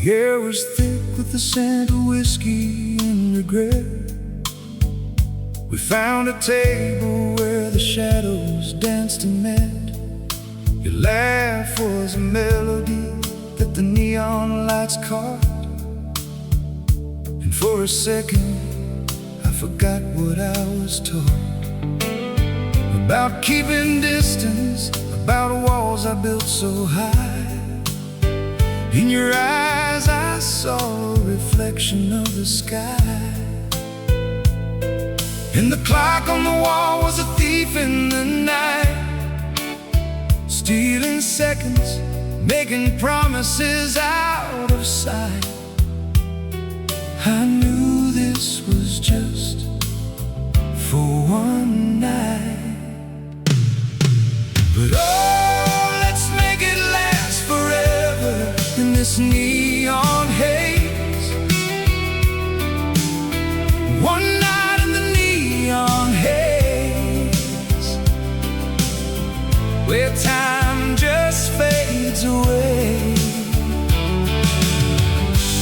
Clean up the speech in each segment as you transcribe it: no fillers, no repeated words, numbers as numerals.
The air was thick with the scent of whiskey and regret. We found a table where the shadows danced and met. Your laugh was a melody that the neon lights caught. And for a second I forgot what I was taught about keeping distance, about walls I built so high. In your eyes I saw a reflection of the sky. And the clock on the wall was a thief in the night, stealing seconds, making promises out of sight. I knew this was just for one night, but oh, let's make it last forever in this neon haze. One night in the neon haze, where time just fades away.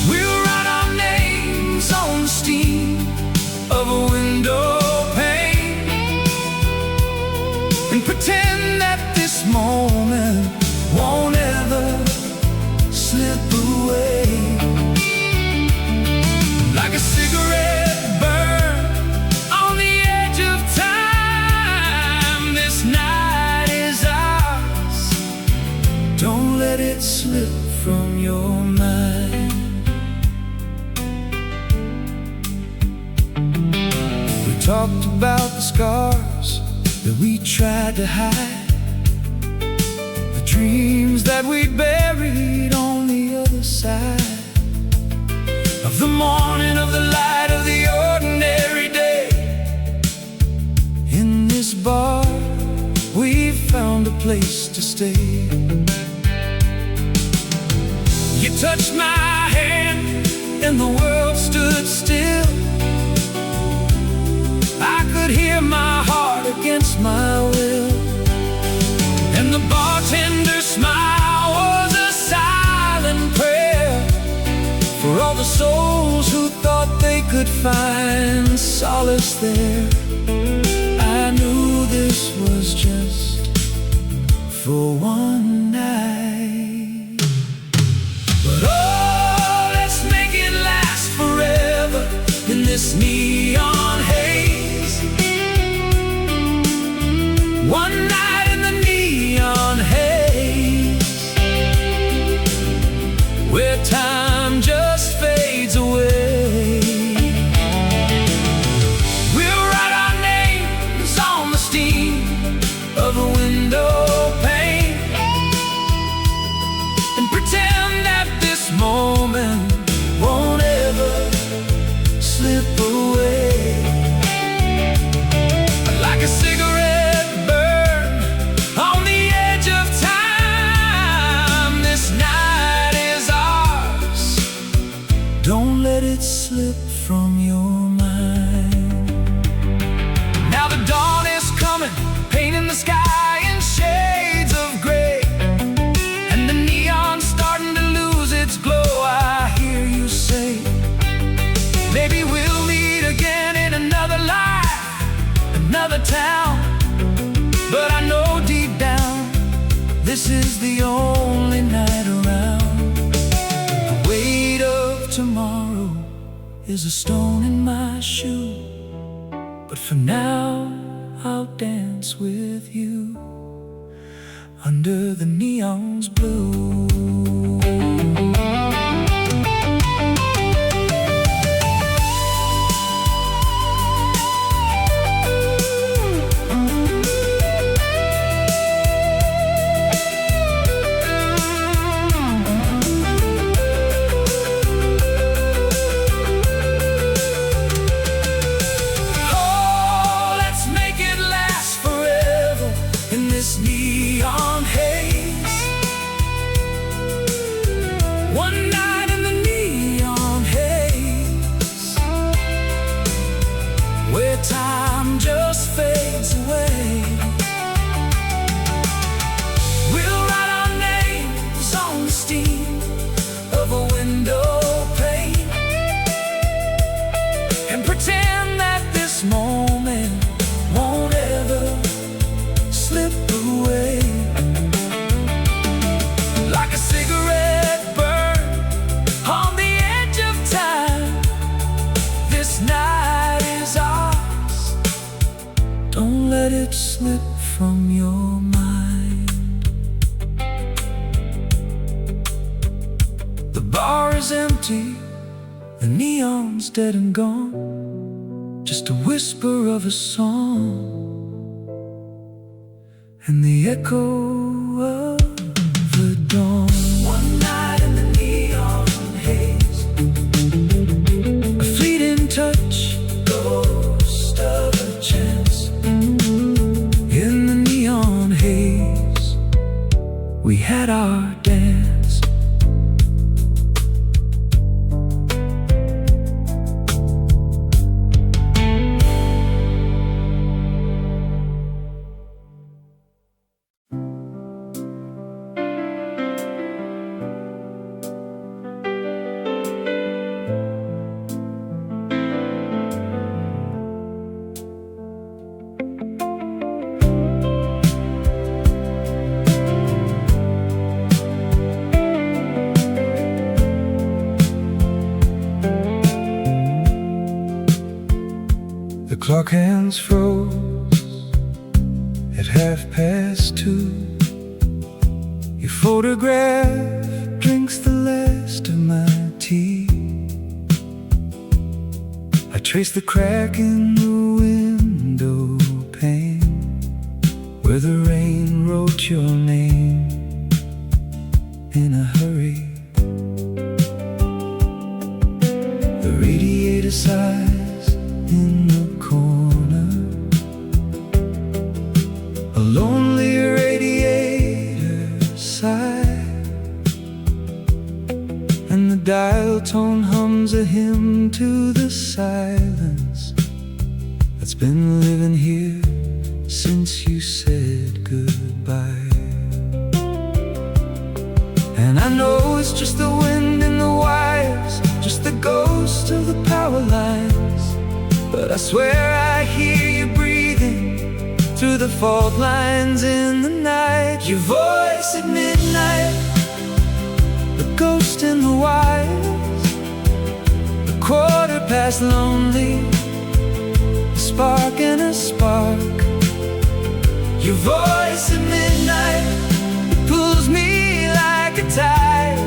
We'll write our names on the steam of a window pane and pretend that this moment won't ever slip away. Like a cigarette burned on the edge of time, this night is ours. Don't let it slip from your mind. We talked about the scars that we tried to hide, the dreams that we buried on the other side of the morning, of the light of the ordinary day. In this bar we found a place to stay. You touched my hand and the world stood still. I could hear my heart against my will, and the bartender's smile was a silent prayer for all the souls who thought they could find solace there. I knew this was just for one night, but oh, let's make it last forever in this neon haze. One night in the neon haze, where time just fades away. We'll write our names on the steam of a window pane and pretend that this moment won't ever slip away. Like a cigarette burned on the edge of time, this night is ours. Don't let it slip from your mind. Now the dawn is coming, painting the sky in shades of gray, and the neon's starting to lose its glow. I hear you say, maybe we'll meet again in another life, another town. But I know deep down, this is the only night around. The weight of tomorrow is a stone in my shoe, but for now I'll dance with you under the neon's blue. Neon haze, Don't let it slip from your mind. The bar is empty, the neon's dead and gone. Just a whisper of a song and the echo of the dawn. One night in the neon haze, a fleeting touch, ghost of a chance. In the neon haze, we had our dance. The clock hands froze at 2:30. Your photograph drinks the last of my tea. I trace the crack in the window pane where the rain wrote your name in a hurry. The radiator sighs in the corner, a lonely radiator sigh, and the dial tone hums a hymn to the silence that's been living here since you said goodbye. And I know it's just the wind in the wires, just the ghost of the power lines, but I swear I hear you breathing through the fault lines in the night. Your voice at midnight, the ghost in the wires, the 1/4 lonely, a spark and a spark. Your voice at midnight, it pulls me like a tide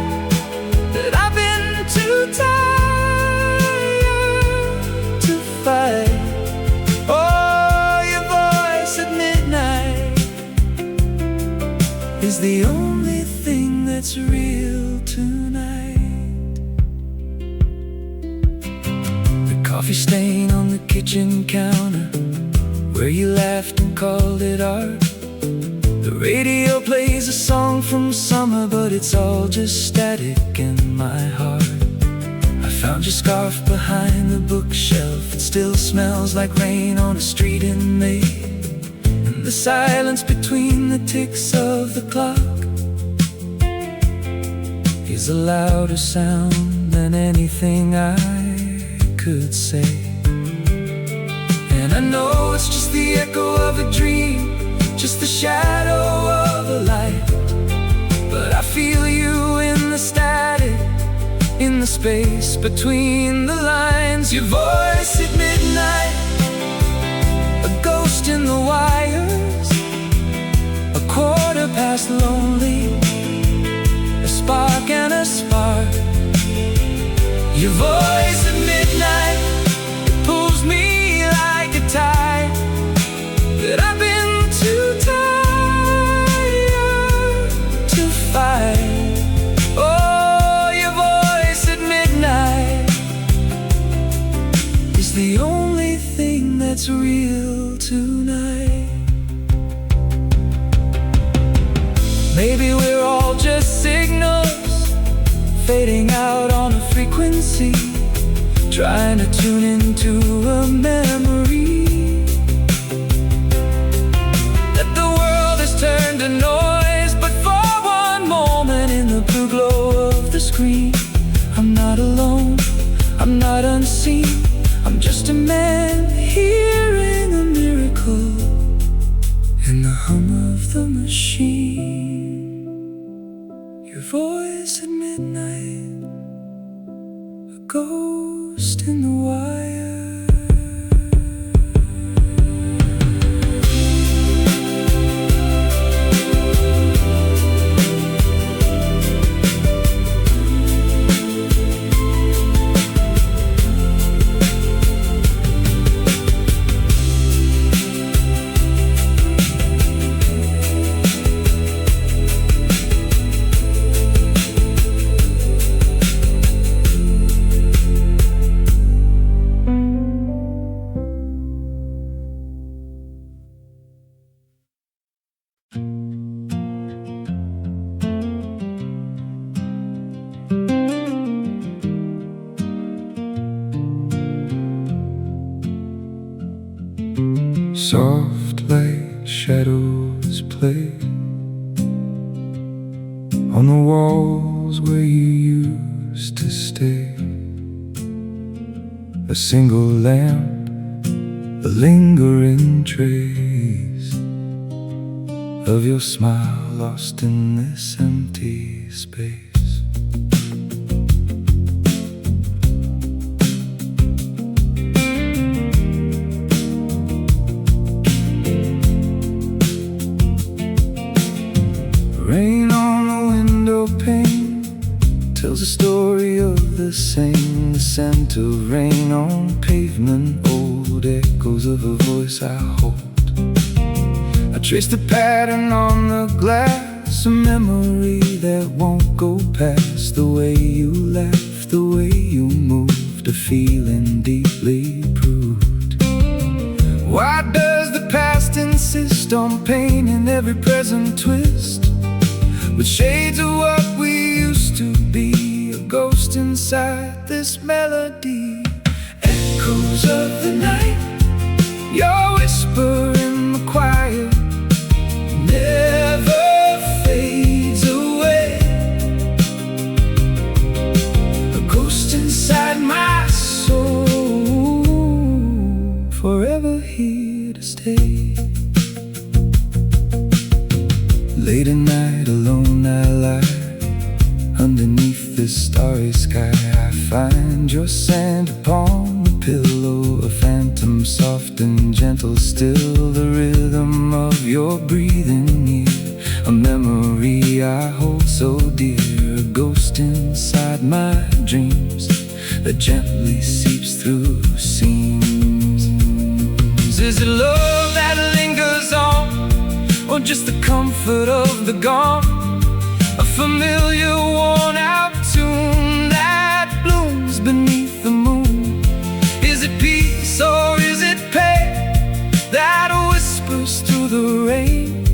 that I've been too tired to fight. Oh, your voice at midnight is the only thing that's real tonight. The coffee stain on the kitchen counter where you laughed and called it art. The radio plays a song from summer, but it's all just static in my heart. I found your scarf behind the bookshelf. It still smells like rain on a street in May, and the silence between the ticks of the clock is a louder sound than anything I could say. And I know it's just the echo of a dream, just the shadow of a light, but I feel you in the static, in the space between the lines. Your voice at midnight, a ghost in the wires, a 1/4 lonely, a spark and a spark. Your voice at midnight, it pulls me like a tide that I've been too tired to fight. Oh, your voice at midnight is the only thing that's real tonight. Maybe we're all just signals fading out on a frequency, trying to tune into a memory that the world has turned to noise. But for one moment in the blue glow of the screen, I'm not alone, I'm not unseen, I'm just a man hearing a miracle in the hum of the machine. Your voice at midnight, a ghost in the wire. like shadows play on the walls where you used to stay. A single lamp, a lingering trace of your smile lost in this empty space. Rain on the window pane tells a story of the same. The scent of rain on pavement, old echoes of a voice I hold. I trace the pattern on the glass, a memory that won't go past. The way you laughed, the way you moved, a feeling deeply proved. Why does the past insist on pain in every present twist? With shades of what we used to be, a ghost inside this melody. Echoes of the night, your whisper in the quiet never fades away. A ghost inside my soul, forever here to stay. Late at night, alone I lie underneath this starry sky. I find your scent upon the pillow, a phantom soft and gentle still, the rhythm of your breathing near, a memory I hold so dear, a ghost inside my dreams that gently seeps through seams. Is it love that lingers on, or just the comfort of the gone? A familiar worn-out tune that blooms beneath the moon. Is it peace or is it pain that whispers through the rain?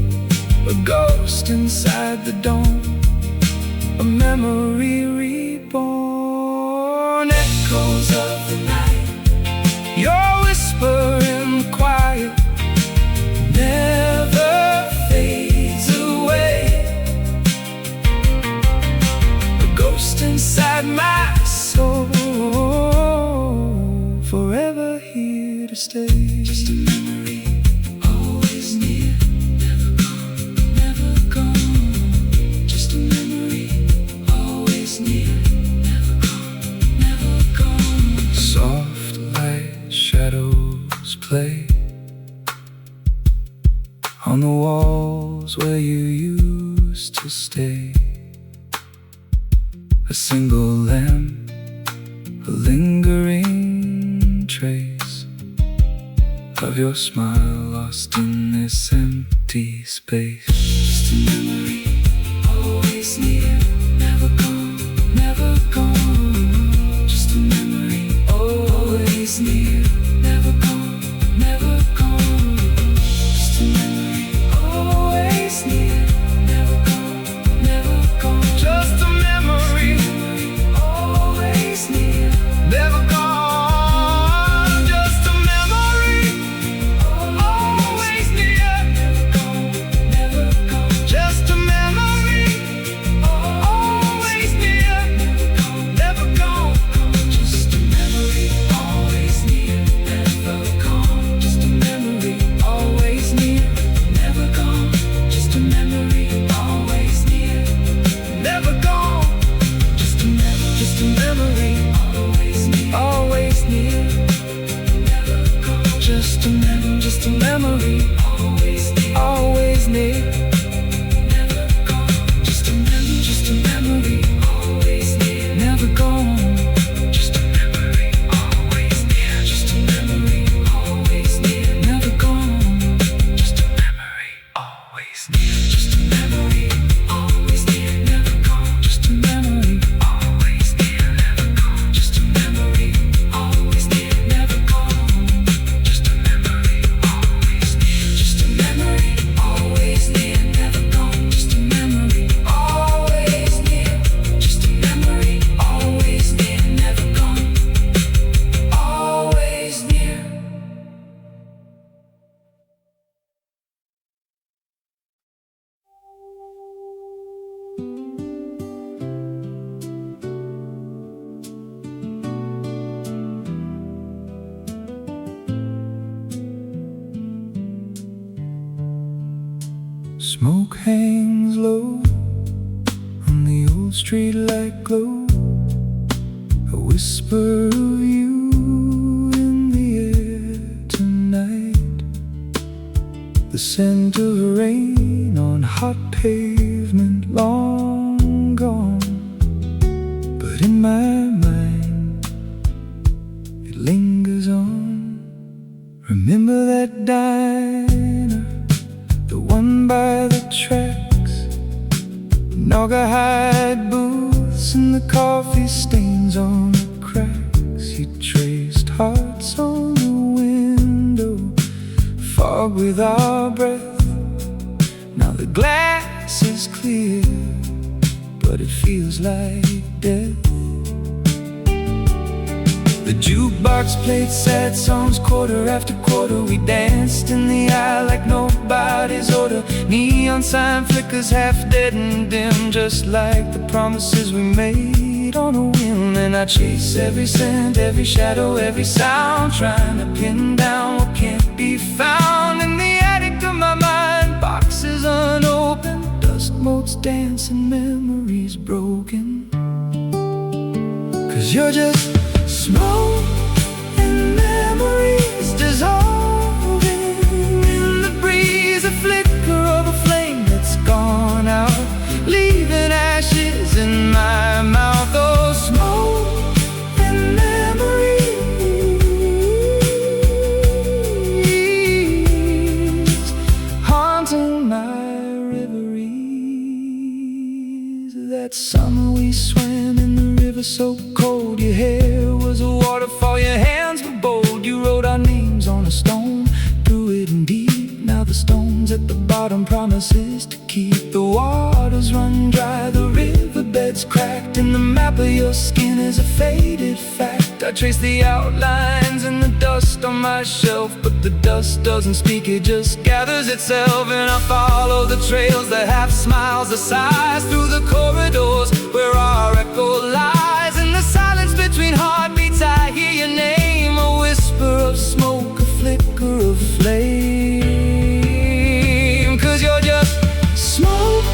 A ghost inside the dawn, a memory reborn. Echoes of the night, your whisper in the quiet never fades away. A ghost inside my soul, forever here to stay. Just a memory, always near, never gone, never gone. Just a memory, always near, never gone, never gone. Soft light shadows play on the walls where you used to stay. A single lamp, a lingering trace of your smile lost in this empty space. Just a memory, always near, never gone, never gone. Just a memory, always near, never gone, never gone. Just a memory, always near, never gone, never gone. Just a memory, always near, never gone. Just a memory, always near, never gone, never gone. Just a memory, always near, never gone, Smoke hangs low on the old streetlight glow, a whisper of you in the air tonight, the scent of rain on hot pavement long gone. But in my mind it lingers on. Remember that diner, the one by the tracks, Naugahyde booths and the coffee stains on the cracks. You traced hearts on the window, fog with our breath. Now the glass is clear, but it feels like death. The jukebox played sad songs quarter after quarter. We danced in the aisle like nobody's order. Neon sign flickers half dead and dim, just like the promises we made on a whim. And I chase every scent, every shadow, every sound, trying to pin down what can't be found. In the attic of my mind, boxes unopened, dust motes dance and memories broken. 'Cause you're just smoke and memories dissolving in the breeze, a flicker of a flame that's gone out, leaving ashes in my mouth. Oh, smoke and memories haunting my reveries. That summer we swam in the river so cold, your hair was a waterfall, your hands were bold. You wrote our names on a stone, threw it in deep. Now the stone's at the bottom, promises to keep. The waters run dry, the riverbed's cracked, and the map of your skin is a faded fact. I trace the outlines in the dust on my shelf, but the dust doesn't speak, it just gathers itself. And I follow the trails, the half smiles, the sighs, through the corridors where our echo lies. In the silence between heartbeats I hear your name, a whisper of smoke, a flicker of flame. 'Cause you're just smoke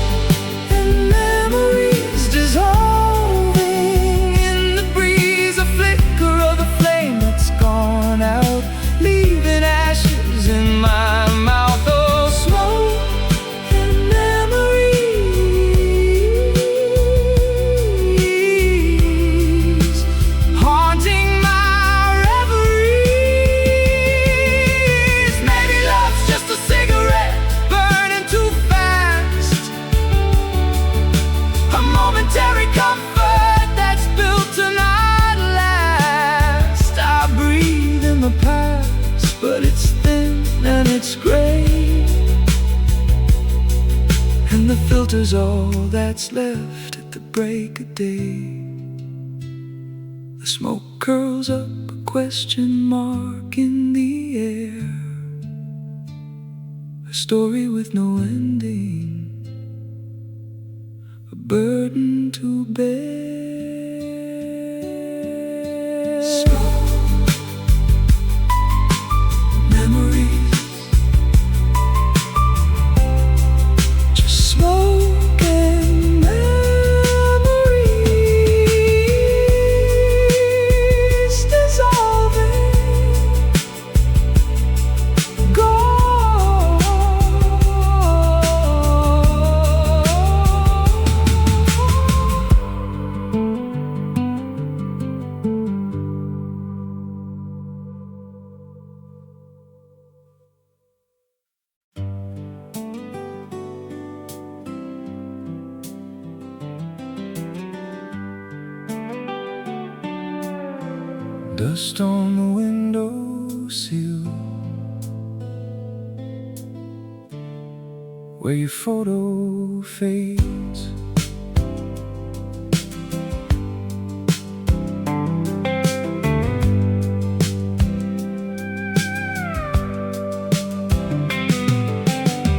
and memories dissolving in the breeze, a flicker of a flame that's gone out, leaving ashes in my mouth. Oh, smoke and memories haunting my reveries. Maybe love's just a cigarette burning too fast, a momentary comfort that's built to not last. I breathe in the past, but it's thin and it's gray, and the filter's all that's left at the break of day. The smoke curls up, a question mark in the air, a story with no ending, a burden to bear. Smoke, memories, just smoke and memories dissolving, gone. Dust on the windowsill where your photo fades.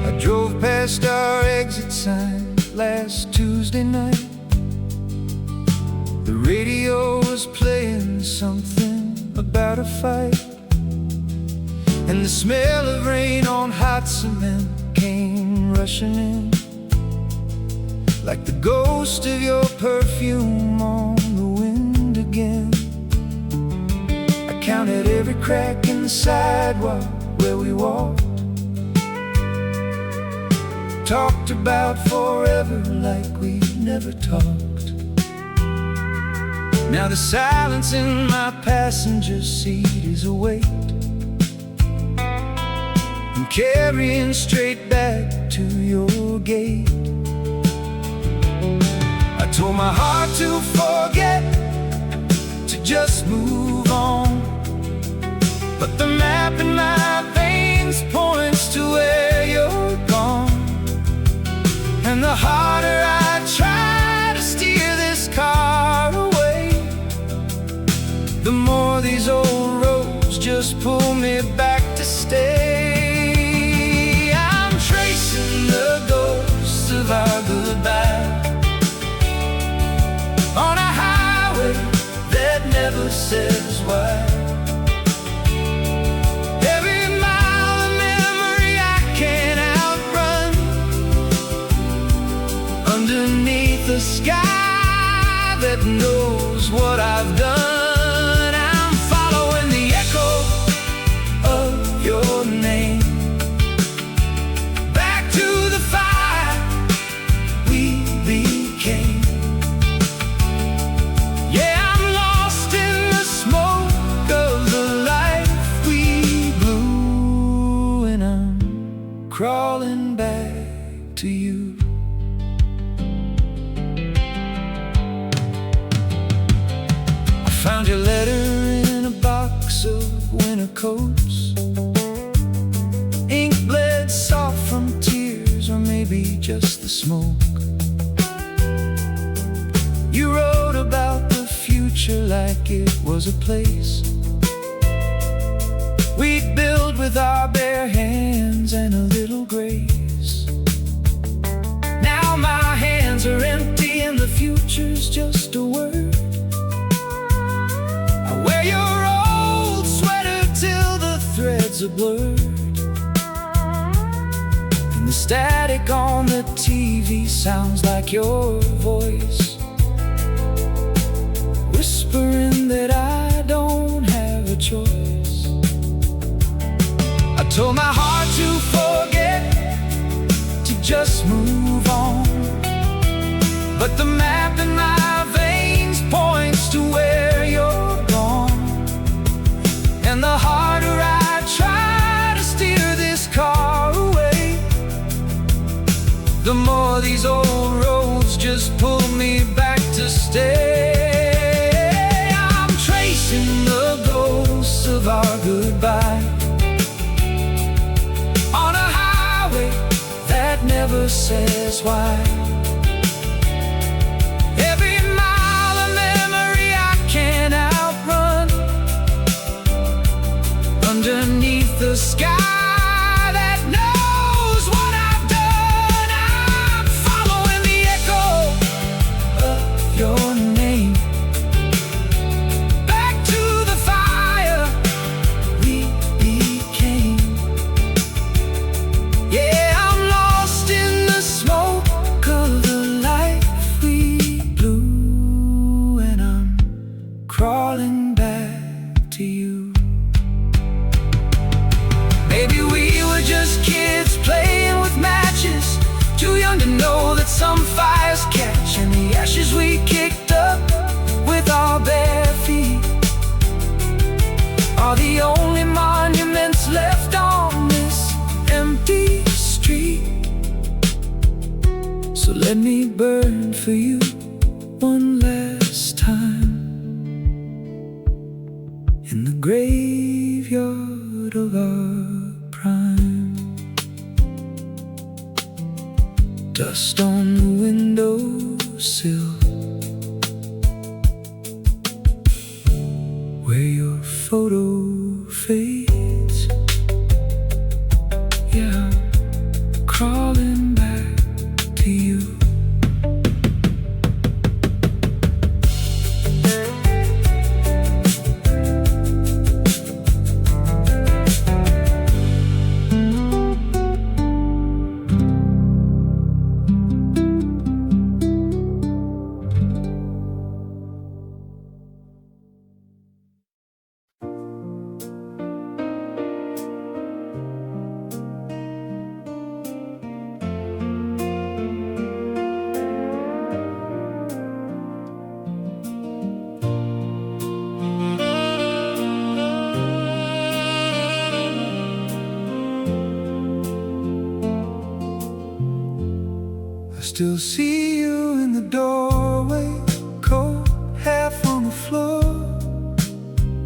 I drove past our exit sign last Tuesday night. The radio was playing something about a fight, and the smell of rain on hot cement came rushing in, like the ghost of your perfume on the wind again. I counted every crack in the sidewalk where we walked, talked about forever like we never talked. Now the silence in my passenger seat is a weight I'm carrying straight back to your gate. I told my heart to forget, to just move on, but the map in my veins points to where you're gone. And the harder I try to steer this car away, the more these old roads just pull me back to stay. I'm tracing the ghosts of our goodbye on a highway that never says why. Every mile of memory I can't outrun, underneath a sky that knows what I've done. I'm following the echo of your name, back to the fire we became. Yeah, I'm lost in the smoke of the life we blew, and I'm crawling back to you. Found your letter in a box of winter coats, ink bled soft from tears, or maybe just the smoke. You wrote about the future like it was a place we'd build with our bare hands and a little grace. Now my hands are empty and the future's just a word. Wear your old sweater till the threads are blurred, and the static on the TV sounds like your voice, whispering that I don't have a choice. I told my heart to forget, to just move on, but the map in my veins points to where you're gone. And the harder I try to steer this car away, the more these old roads just pull me back to stay. I'm tracing the ghosts of our goodbye on a highway that never says why. Every mile of memory I can't outrun, underneath the sky that knows what I've done. I'm following the echo of your name, back to the fire we became. Yeah, I'm lost in the smoke of the life we blew, and I'm crawling back to you. Maybe we were just kids playing with matches, too young to know that some fires catch, and the ashes we kicked up with our bare feet are the only monuments left on this empty street. So let me burn for you one last time in the graveyard of our prime. Dust on the windowsill, where your photo fades. Yeah, crawling back to you. still see you in the doorway, coat half on the floor,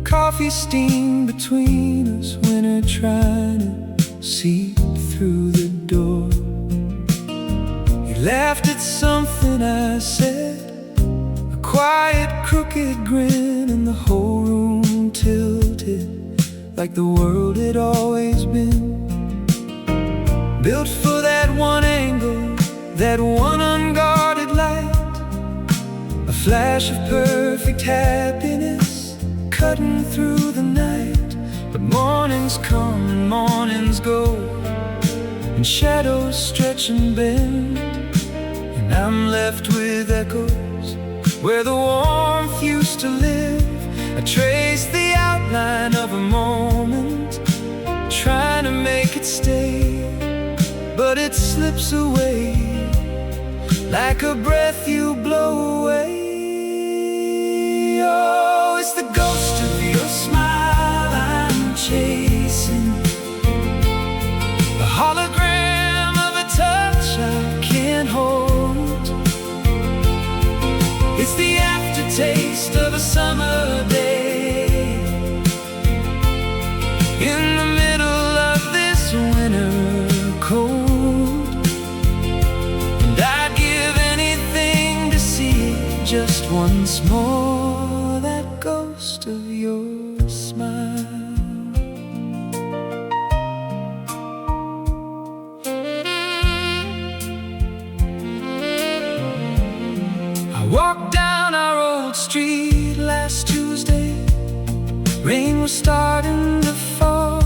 coffee steam between us, winter trying to seep through the door. You laughed at something I said, a quiet crooked grin, and the whole room tilted like the world had always been. Built for that one angle, that one unguarded light, a flash of perfect happiness cutting through the night. But mornings come and mornings go, and shadows stretch and bend, and I'm left with echoes where the warmth used to live. I trace the outline of a moment, trying to make it stay, but it slips away like a breath you blow away. Oh, it's the ghost of your smile I'm chasing, a hologram of a touch I can't hold. It's the aftertaste of a summer day in the middle of this winter cold. Just once more, that ghost of your smile. I walked down our old street last Tuesday. Rain was starting to fall.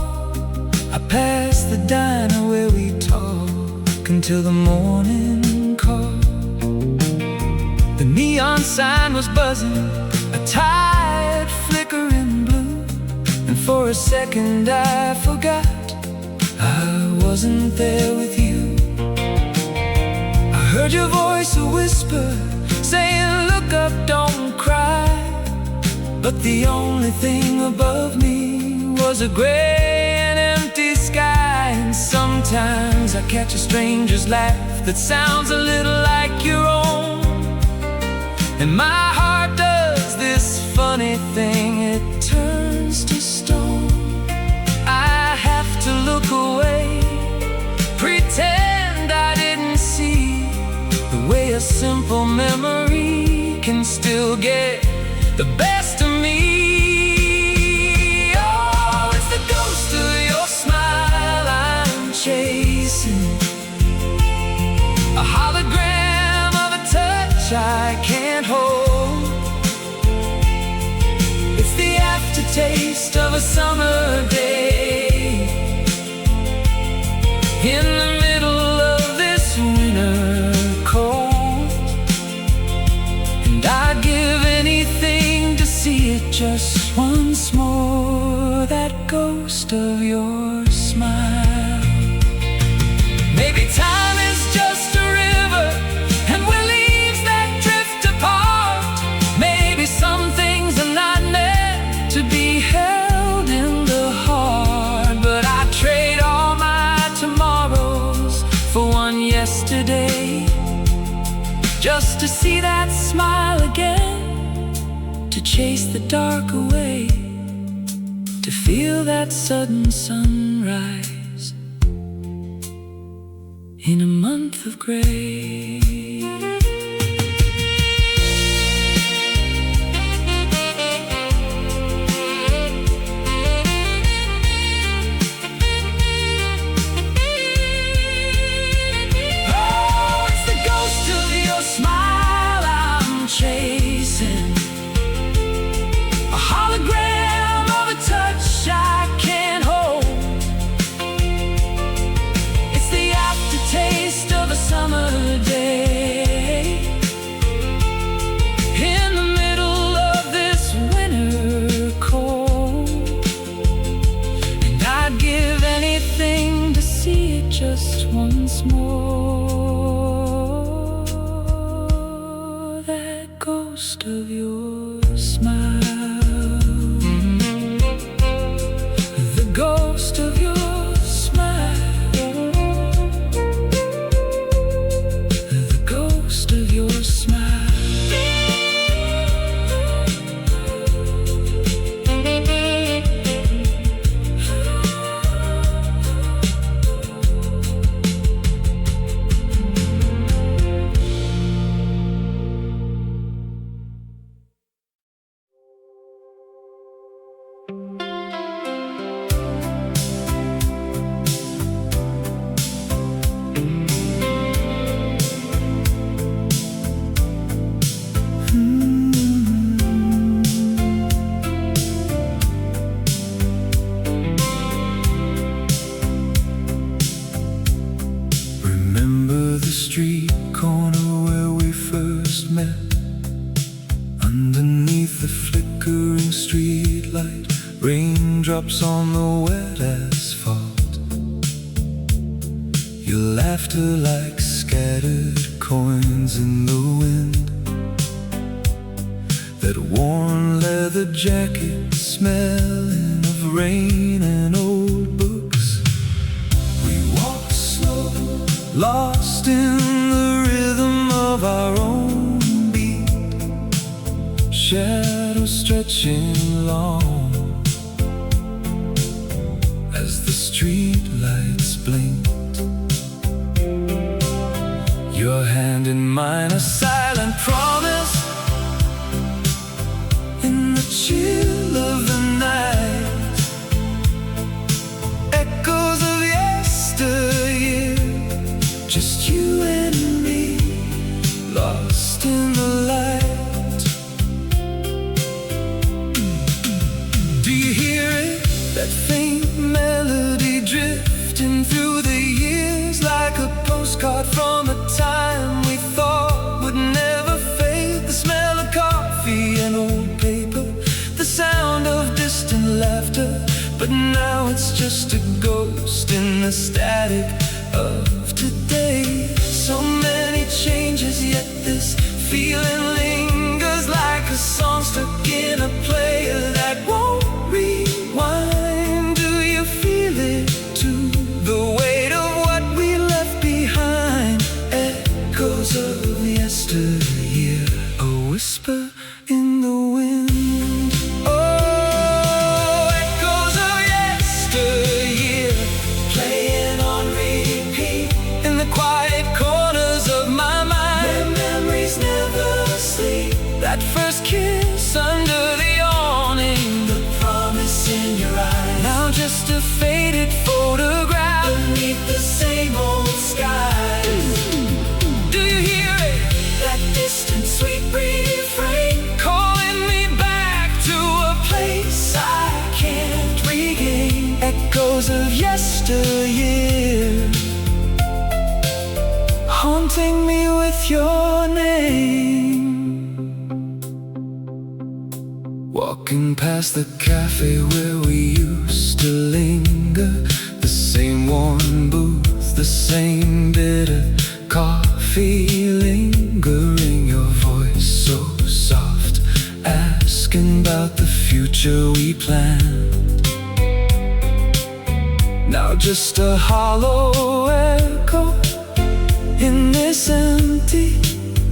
I passed the diner where we talk until the morning call. The neon sign was buzzing, a tired flickering blue, and for a second I forgot I wasn't there with you. I heard your voice a whisper, saying look up, don't cry. But the only thing above me was a gray and empty sky. And sometimes I catch a stranger's laugh that sounds a little like your own, and my heart does this funny thing, it turns to stone. I have to look away, pretend I didn't see the way a simple memory can still get the best of me. Oh, it's the ghost of your smile I'm chasing, a hologram of a touch I can't hold. It's the aftertaste of a summer day in the middle of this winter cold. And I'd give anything to see it just once more, that ghost of your smile. Maybe time is just a river, and we're leaves that drift apart. Maybe some things are not meant to be held in the heart, but I trade all my tomorrows for one yesterday, just to see that smile again, to chase the dark away, to feel that sudden sunrise in a month of gray. Oh, it's the ghost of your smile I'm chasing, a hologram of a touch I can't hold. It's the aftertaste of a summer day raindrops on the wet asphalt, your laughter like scattered coins in the wind, that worn leather jacket smelling of rain and old books. We walk slow, lost in the rhythm of our own beat, shadows stretching long as the street lights blinked. Your hand in mine, a silent promise in the chill of the night. Echoes of yesteryear, just you and me, lost in the light. Do you hear it? That faint melody drifting through the years, like a postcard from a time we thought would never fade. The smell of coffee and old paper, the sound of distant laughter, but now it's just a ghost in the static of today. So many changes, yet this feeling lingers like a song stuck in a player that won't rewind. Do you feel it too? The weight of what we left behind, echoes of yesteryear, a whisper in the wind. Oh, echoes of yesteryear, playing on repeat in the quiet corners of my mind, where memories never sleep. That first kiss under the awning, the promise in your eyes, now just a faded photograph beneath the same old skies. Do you hear it? That distant sweet refrain, calling me back to a place I can't regain. Echoes of yesteryear, haunting me with your name. Walking past the cafe where we used to linger, the same worn booth, the same bitter coffee lingering, your voice so soft, asking about the future we planned. Now just a hollow echo in this empty,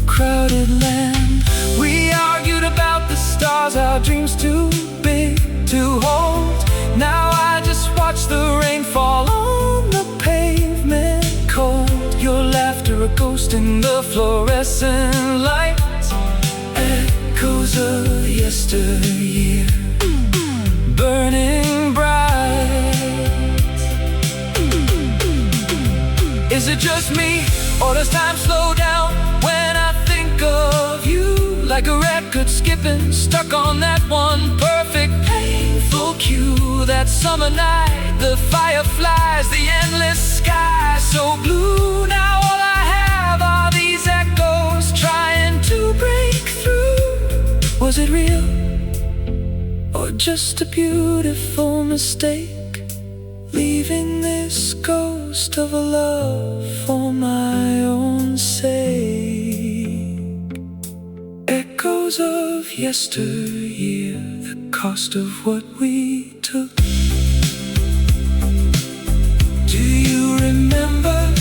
crowded land. We argued about the stars, our dreams too big to hold. Now I just watch the rain fall on the pavement cold. Your laughter a ghost in the fluorescent light, echoes of yesteryear, burning bright. Is it just me, or does time slow down when I think of you? Like a record skipping, stuck on that one perfect painful cue. That summer night, the fireflies, the endless sky so blue. Now all I have are these echoes trying to break through. Was it real, or just a beautiful mistake, leaving this ghost of a love for my own sake? Echoes of yesteryear, the cost of what we took. Do you remember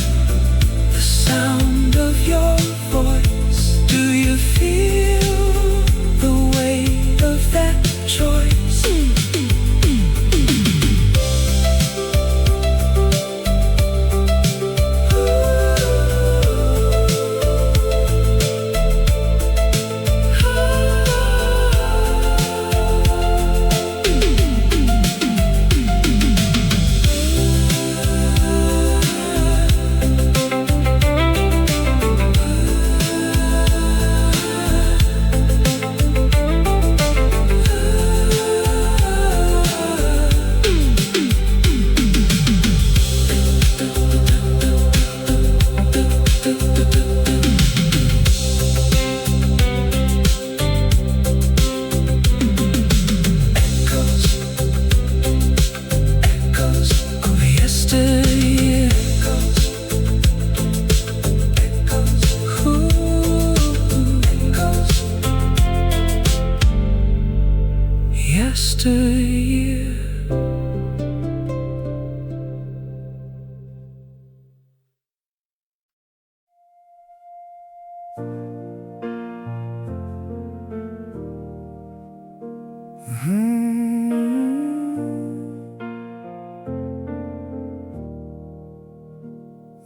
the sound of your voice? Do you feel the weight of that choice? to year.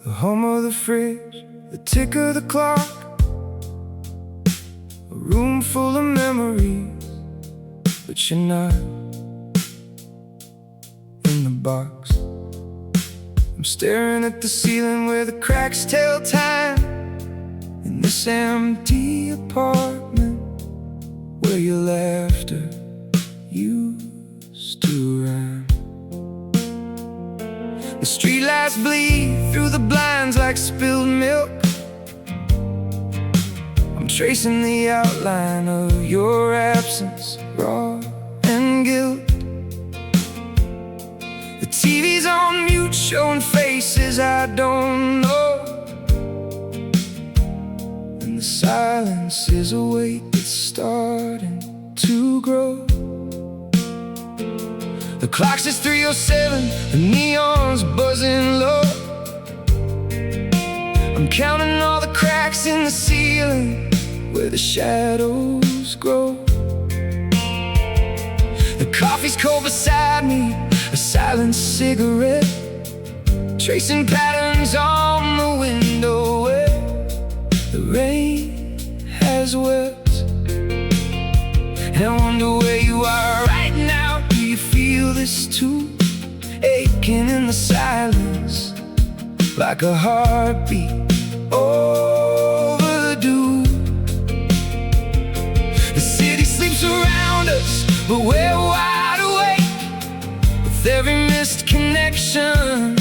The hum of the fridge, the tick of the clock, a room full of memories, but you're not in the box. I'm staring at the ceiling where the cracks tell time, in this empty apartment where your laughter used to rhyme. The streetlights bleed through the blinds like spilled milk. I'm tracing the outline of your absence, raw and guilt. The TV's on mute, showing faces I don't know, and the silence is a weight that's starting to grow. The clock says 3:07, the neon's buzzing low. I'm counting all the cracks in the ceiling where the shadows grow. The coffee's cold beside me, a silent cigarette, tracing patterns on the window where the rain has wept. And I wonder where you are right now. Do you feel this too? Aching in the silence, like a heartbeat overdue. The city sleeps around us, but we're wide awake. With every missed connection,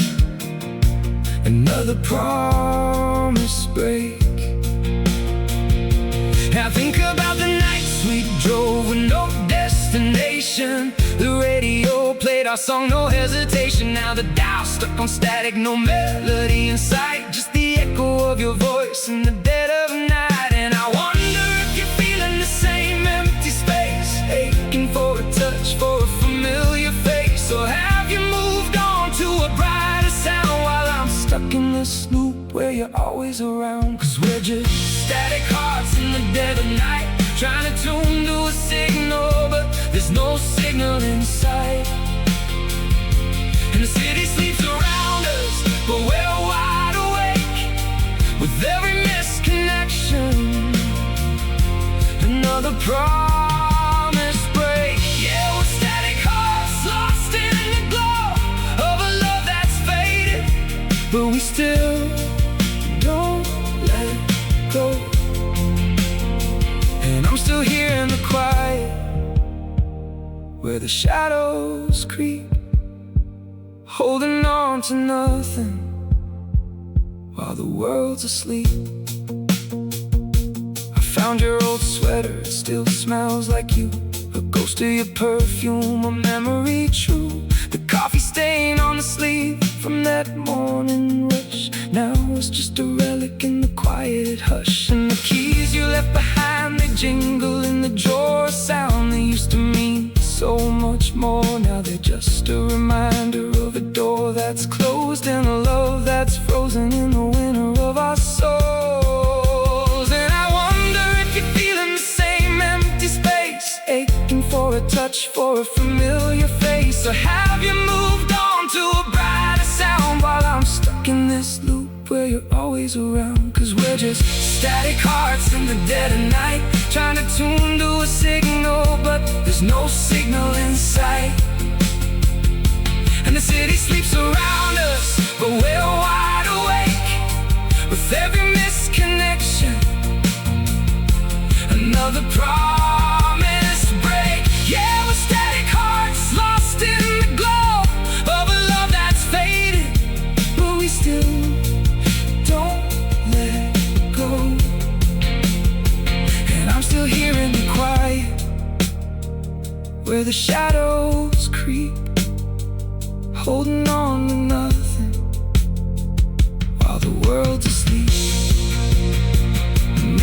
another promise break. I think about the nights we drove with no destination. The radio played our song, no hesitation. Now the dial stuck on static, no melody in sight, just the echo of your voice in the dead of night. And I wonder if you're feeling the same empty space, aching for a touch, for a familiar face. Or have you moved on to a brighter sound while I'm stuck in this loop where you're always around? 'Cause we're just static hearts in the dead of night, trying to tune to a signal, but there's no signal inside. And the city sleeps around us, but we're wide awake. With every missed connection, another promise break. Yeah, we're static hearts lost in the glow of a love that's faded, but we still don't let go. And I'm still here in the quiet where the shadows creep, holding on to nothing while the world's asleep. I found your old sweater, it still smells like you, a ghost of your perfume, a memory true. The coffee stain on the sleeve from that morning rush, now it's just a relic in the quiet hush. And the keys you left behind, they jingle in the drawer, a sound they used to mean so much more. Now they're just a reminder of a door that's closed and a love that's frozen in the winter of our souls. And I wonder if you're feeling the same empty space, aching for a touch, for a familiar face. Or have you moved on to a brighter sound while I'm stuck in this loop where you're always around? 'Cause we're just static hearts in the dead of night, trying to tune to a signal, but there's no signal in sight. And the city sleeps around us, but we're wide awake. With every missed connection, another promise break. Yeah, we're static hearts lost in the glow of a love that's faded, but we still don't let go. And I'm still here in the quiet where the shadows creep, holding on to nothing while the world's asleep.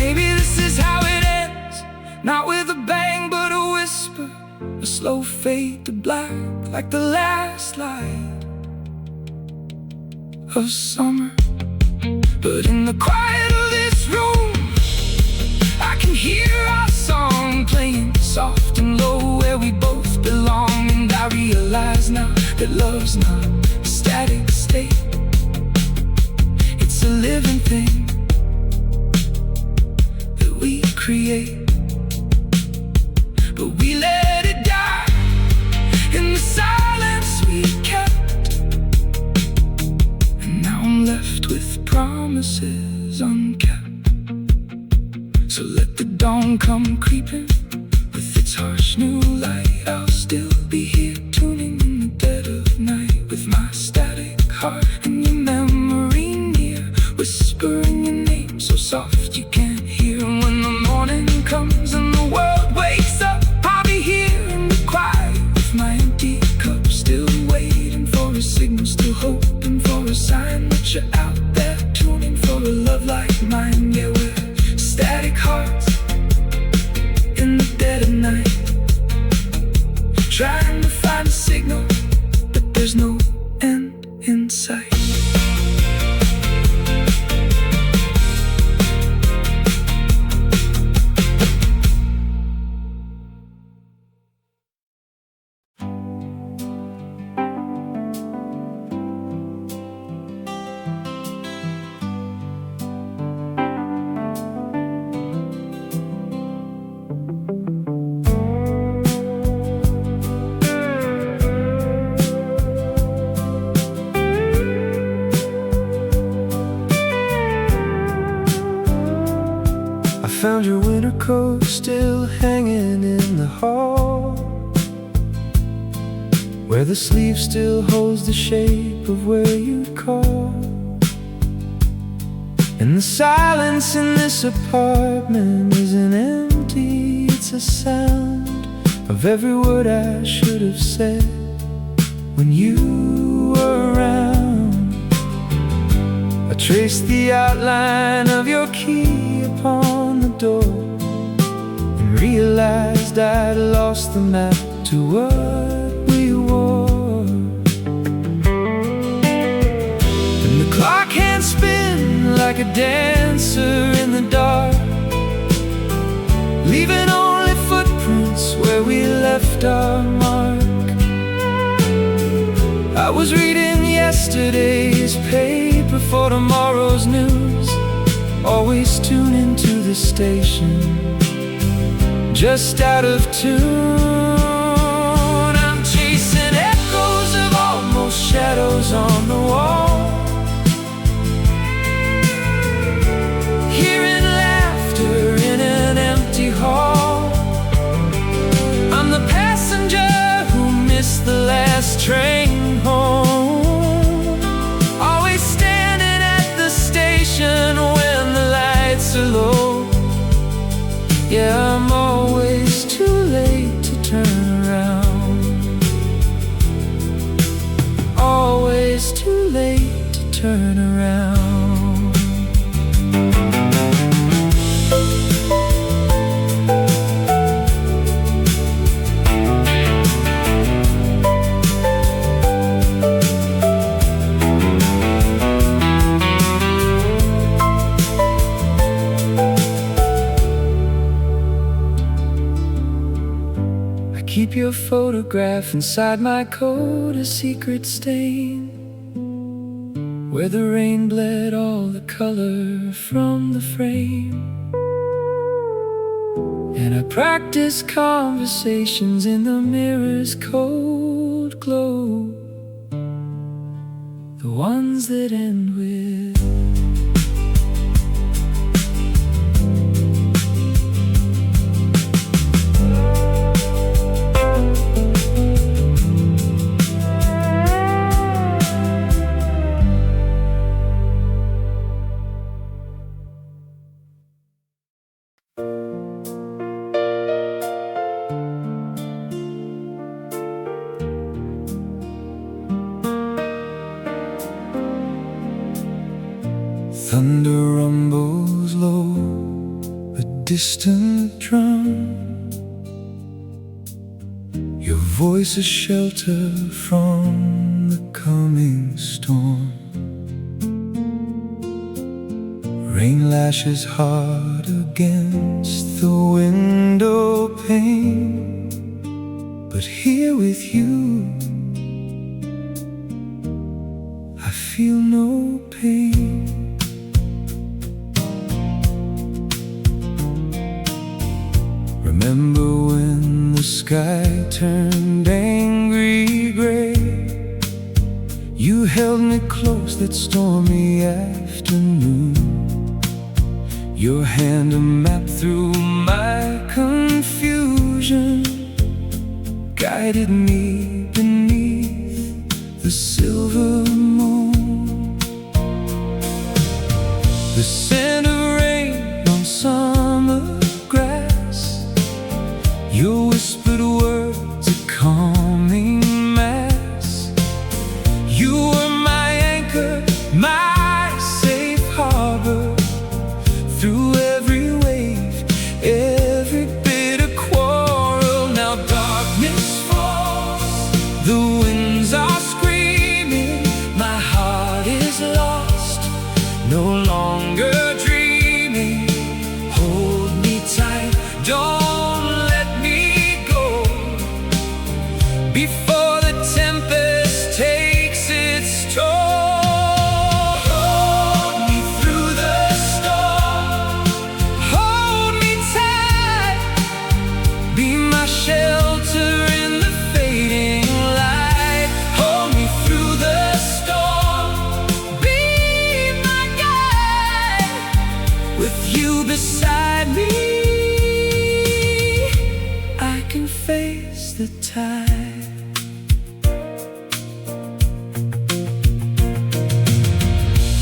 Maybe this is how it ends, not with a bang but a whisper, a slow fade to black, like the last light of summer. But in the quiet of this room, I can hear our song playing soft and low, where we both belong. And I realize now that love's not a static state, it's a living thing that we create. But we let it die in the silence we kept, and now I'm left with promises unkept. So let the dawn come creeping with its harsh new light. I'll still be here tuning in the dead of night, with my static heart and your memory near, whispering your name so soft you can't hear. And when the morning comes and the world wakes up, I'll be here in the quiet with my empty cup, still waiting for a signal, still hoping for a sign that you're out there, tuning for a love like mine. Yeah, we're static hearts in the dead of night, trying to find a signal, but there's no end in sight. Found your winter coat still hanging in the hall, where the sleeve still holds the shape of where you'd call. And the silence in this apartment isn't empty, it's a sound of every word I should have said when you were around. I traced the outline of your key upon the door, and realized I'd lost the map to what we wore. And the clock hands spin like a dancer in the dark, leaving only footprints where we left our mark. I was reading yesterday's paper for tomorrow's news, always tune into the station, just out of tune. I'm chasing echoes of almost shadows on the wall, hearing laughter in an empty hall. I'm the passenger who missed the last train home, always standing at the station when the lights are low. Yeah, I'm always too late to turn around, always too late to turn around. Keep your photograph inside my coat, a secret stain, where the rain bled all the color from the frame. And I practice conversations in the mirror's cold glow, the ones that end with thunder rumbles low, a distant drum. voice a shelter from the coming storm. Rain lashes hard against the window pane, but here with you I feel no pain. Remember when the sky turned angry gray? You held me close that stormy afternoon. Your hand a map through my confusion, guided me beneath the silver moon. The scent of rain on summer grass, your whispered words a calming mass. You were my anchor, my safe harbor, through every wave, every bitter quarrel. Now darkness falls, the winds are screaming, my heart is lost, no longer dreaming. Hold me tight, don't let me go, before the tempest takes its toll. Shelter in the fading light, hold me through the storm. Be my guide, with you beside me I can face the tide.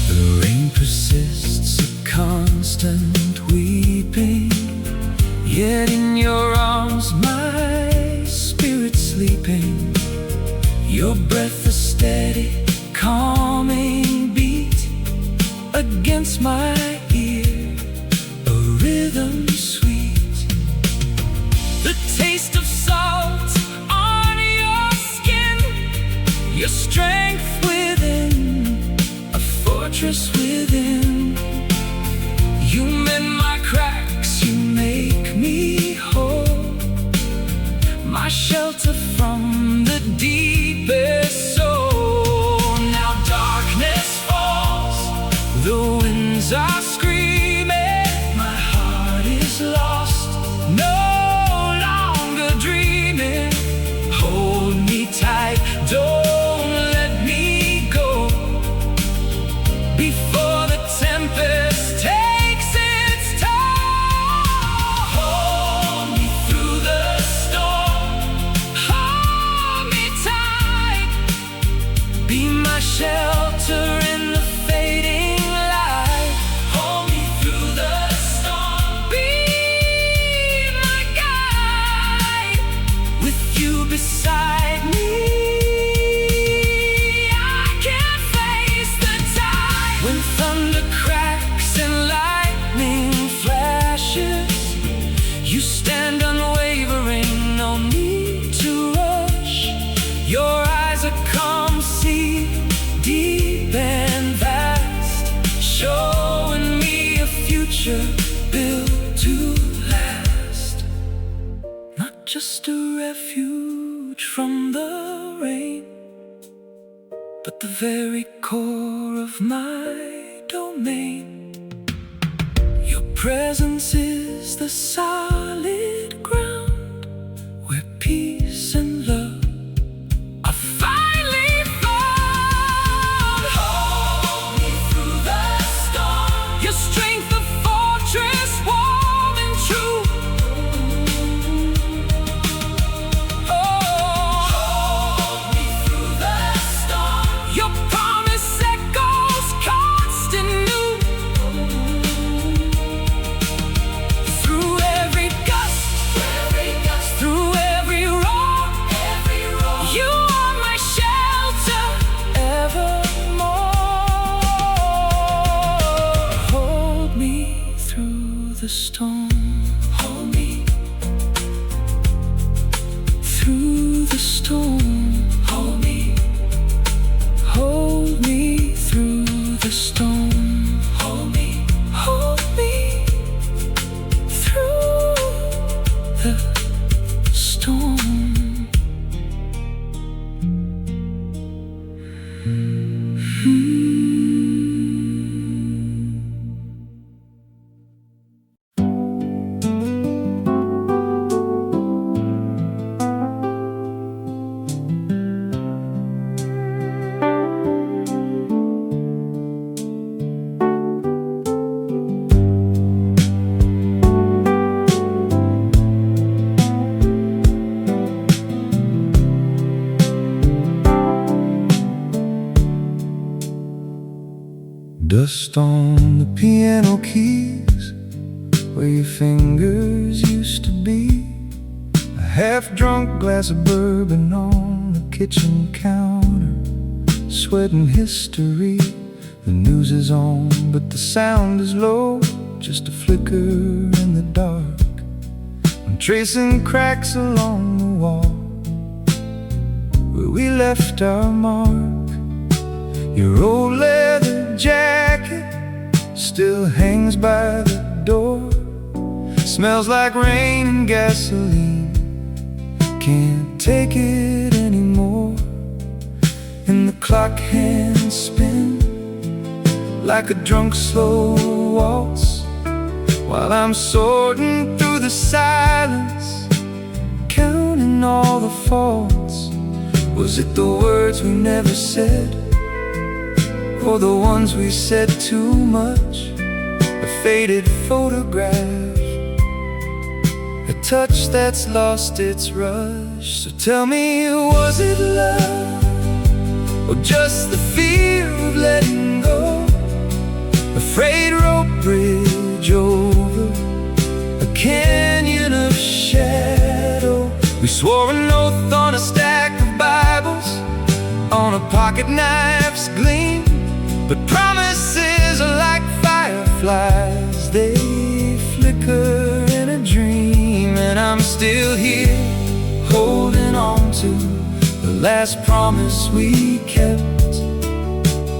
The rain persists, a constant weeping, yet in your arms my spirit's sleeping. Your breath a steady, calming beat against my ear, a rhythm sweet. The taste of salt on your skin, your strength within, a fortress within. You mend my cracks, you make me whole, my shelter from the deepest soul. Now darkness falls, the winds are screaming, my heart is lost, no longer dreaming. Hold me tight, don't let me go, before the tempest takes its toll. Hold me through the storm, hold me tight, be my shelter in the fading light. Hold me through the storm, be my guide, with you beside me I can face the tide. When thunder cracks and lightning flashes, you stand unwavering, no need to rush. Your eyes are calm, see deep and vast, showing me a future built to last. Not just a refuge from the rain, but the very core of my domain. Your presence is the solid ground where peace and love are finally found. Hold me through the storm, your strength a fortress warm and true. Oh, hold me through the storm, your promise echoes constant new. Through every gust, through every roar, you are my shelter evermore. Hold me through the storm, hold me through the storm. Dust on the piano keys where your fingers used to be. A half-drunk glass of bourbon on the kitchen counter, sweating history. The news is on, but the sound is low, just a flicker in the dark. I'm tracing cracks along the wall where we left our mark. Your old leather jacket still hangs by the door. Smells like rain and gasoline. Can't take it anymore. And the clock hands spin like a drunk slow waltz, while I'm sorting through the silence, counting all the faults. Was it the words we never said, or the ones we said too much? A faded photograph, a touch that's lost its rush. So tell me, was it love, or just the fear of letting go? A frayed rope bridge over a canyon of shadow. We swore an oath on a stack of Bibles, on a pocket knife's gleam. But promises are like fireflies, they flicker in a dream. And I'm still here, holding on to the last promise we kept,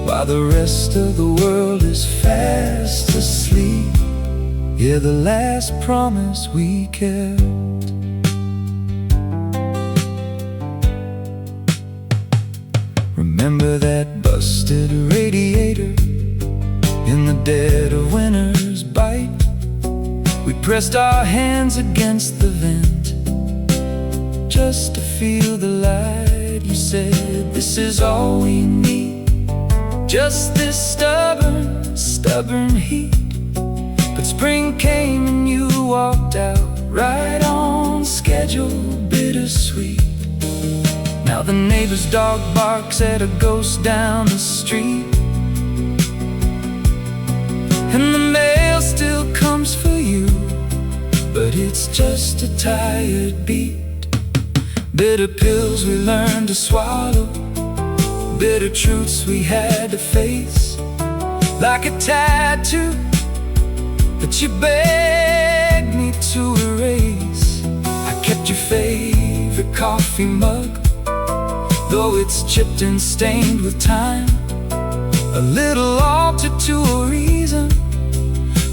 while the rest of the world is fast asleep. Yeah, the last promise we kept. Remember that busted radiator in the dead of winter's bite? We pressed our hands against the vent just to feel the light. You said, this is all we need, just this stubborn heat. But spring came and you walked out, right on schedule, bittersweet. Now the neighbor's dog barks at a ghost down the street, and the mail still comes for you, but it's just a tired beat. Bitter pills we learned to swallow, bitter truths we had to face, like a tattoo that you begged me to erase. I kept your favorite coffee mug, though it's chipped and stained with time. A little altar to a reason,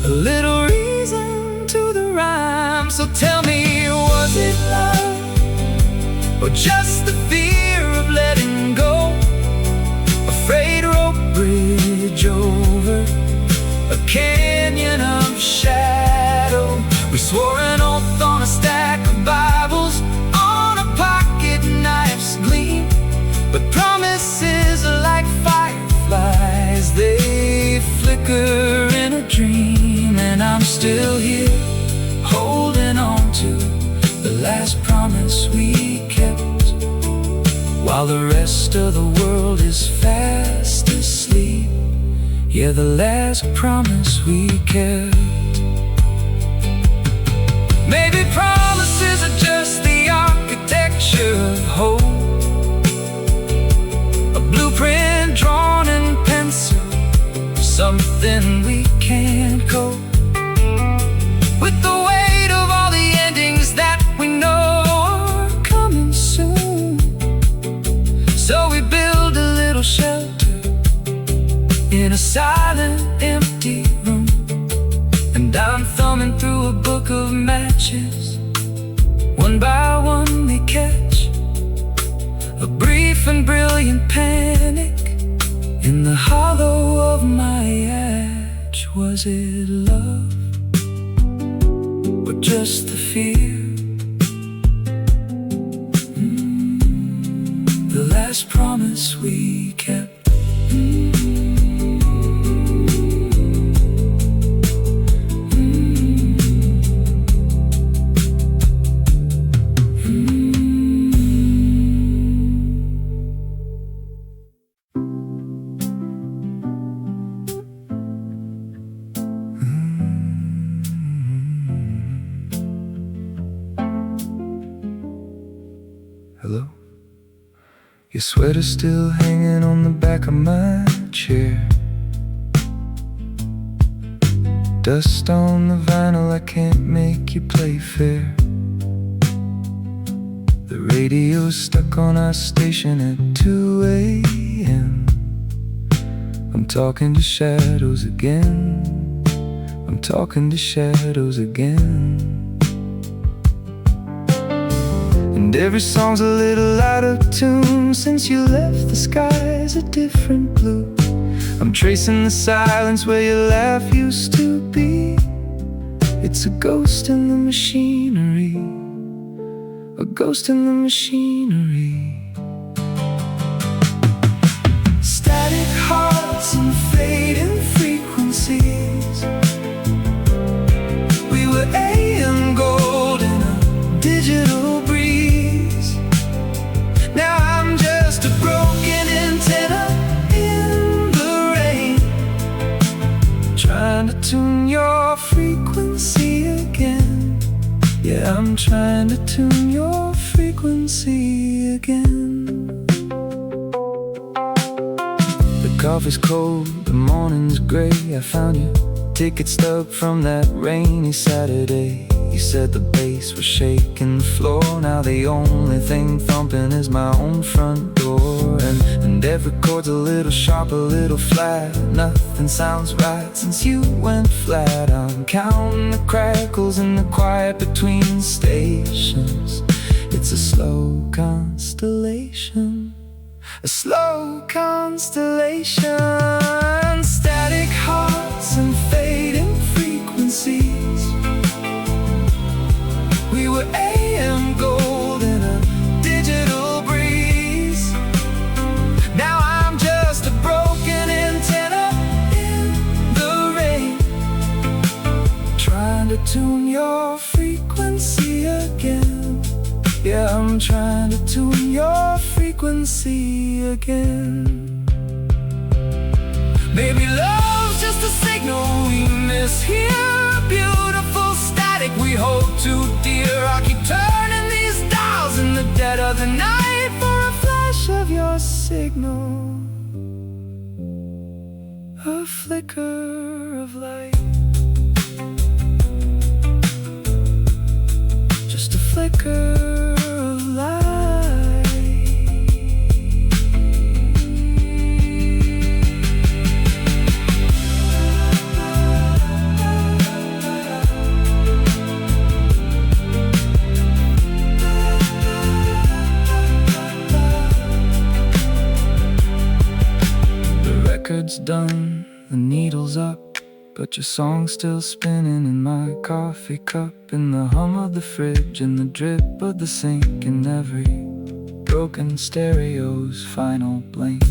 a little reason to the rhyme. So tell me, was it love, or just the fear of letting go? A frayed rope bridge over a canyon of shadow. We swore an oath on a stack of Bibles, on a pocket knife's gleam. But promises are like fireflies, they flicker in a dream. And I'm still here, holding on to the last promise we kept, while the rest of the world is fast asleep. Yeah, the last promise we kept. Maybe promises are just the architecture of hope, a blueprint drawn in pencil, something we can't cope with, the weight of all the endings that we know are coming soon. So we build a little shelter in a silent, empty room, and I'm thumbing through a book of matches. One by one they catch a brief and brilliant panic in the hollow of my edge. Was it love, or just the fear? The last promise we kept. sweater still hanging on the back of my chair. Dust on the vinyl, I can't make you play fair. The radio's stuck on our station at 2 a.m. I'm talking to shadows again. I'm talking to shadows again. And every song's a little out of tune. Since you left, the sky's a different blue. I'm tracing the silence where your laugh used to be. It's a ghost in the machinery, a ghost in the machinery. Static hearts and fading frequencies. We were AM gold in a digital breeze. Now I'm just a broken antenna in the rain, trying to tune your frequency again. Yeah, I'm trying to tune your frequency again. The coffee's cold, the morning's gray. I found your ticket stub from that rainy Saturday. You said the bass was shaking the floor. Now the only thing thumping is my own front door. And every chord's a little sharp, a little flat. Nothing sounds right since you went flat. I'm counting the crackles in the quiet between stations. It's a slow constellation, a slow constellation. Static hearts and fading frequencies. We were AM gold in a digital breeze. Now I'm just a broken antenna in the rain, trying to tune your frequency again. Yeah, I'm trying to tune your frequency again. Maybe love's just a signal we mishear. Beautiful static we hold too dear. I keep turning these dials in the dead of the night for a flash of your signal, a flicker of light, just a flicker of light. Record's done, the needle's up, but your song's still spinning in my coffee cup. In the hum of the fridge and the drip of the sink, and every broken stereo's final blink.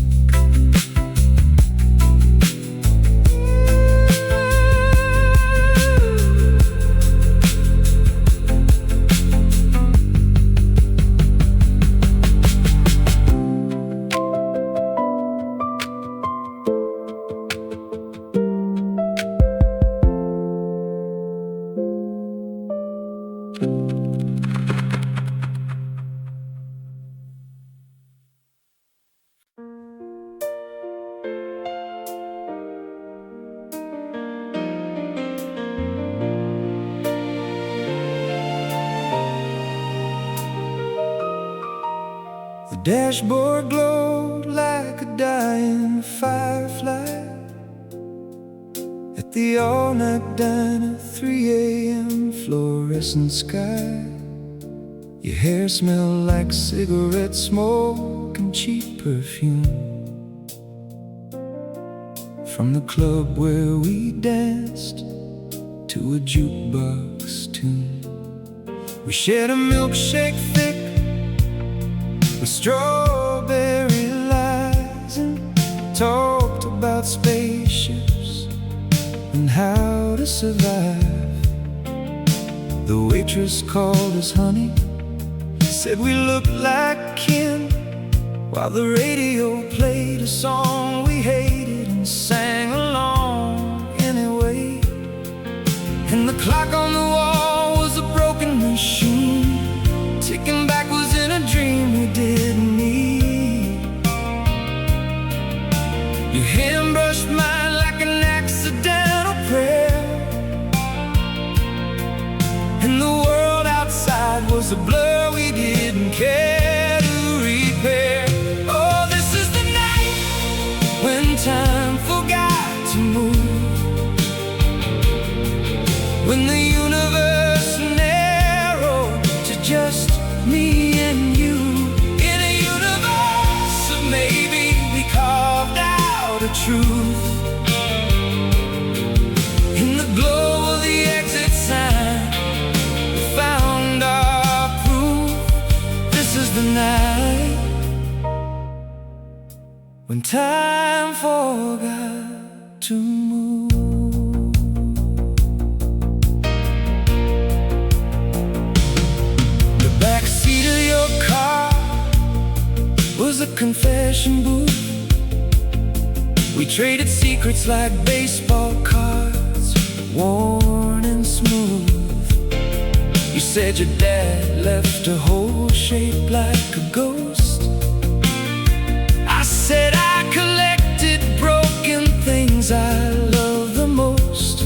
The dashboard glowed like a dying firefly at the all-night diner, 3 a.m. fluorescent sky. Your hair smelled like cigarette smoke and cheap perfume from the club where we danced to a jukebox tune. We shared a milkshake thick with strawberry lies and talked about spaceships and how to survive. The waitress called us honey, said we looked like kin, while the radio played a song we hated and sang along anyway. And the clock on the wall was a broken machine, ticking backwards in a dream we didn't need. was a blur we didn't care to repair. Oh, this is the night when time forgot to move, when the universe narrowed to just me and you. In a universe of maybe, we carved out a truth. In the glow of the exit sign, we found our proof. This is the night when time forgot to move. The backseat of your car was a confession booth. We traded secrets like baseball cards, worn and smooth. You said your dad left a hole shaped like a ghost. I said I collected broken things I love the most.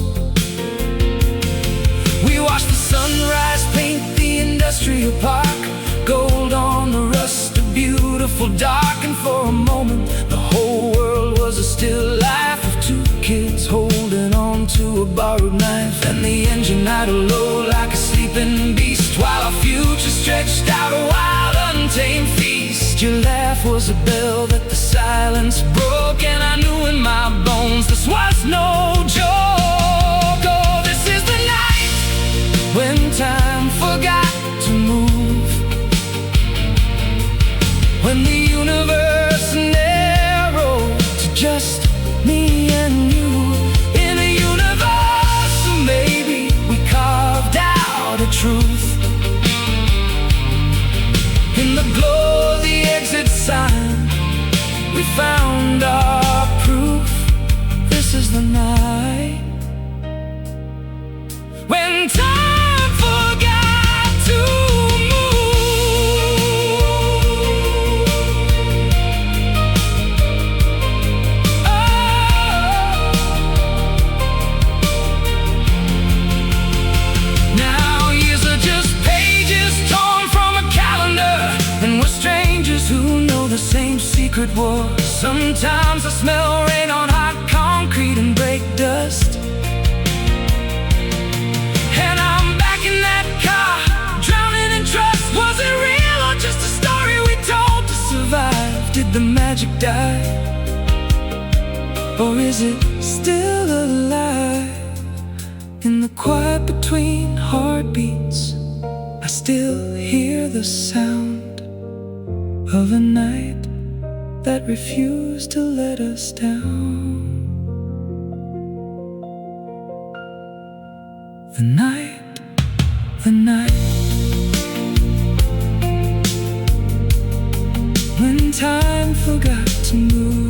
We watched the sunrise paint the industrial park, gold on the rust, a beautiful dark. And for a moment the whole world was a still life of two kids holding on to a borrowed knife. And the engine idle low like a sleeping beast, while our future stretched out a wild untamed feast. Your laugh was a bell that the silence broke, and I knew in my bones this was no joke. Oh, this is the night when time forgot to move, when the universe narrowed to just me and you. In a universe of maybe, we carved out a truth. In the glow of the exit sign, we found our proof. This is the night when time forgot to same secret war. Sometimes I smell rain on hot concrete and brake dust, and I'm back in that car, drowning in trust. Was it real or just a story we told to survive? Did the magic die, or is it still alive? In the quiet between heartbeats, I still hear the sound of a night that refused to let us down. The night when time forgot to move.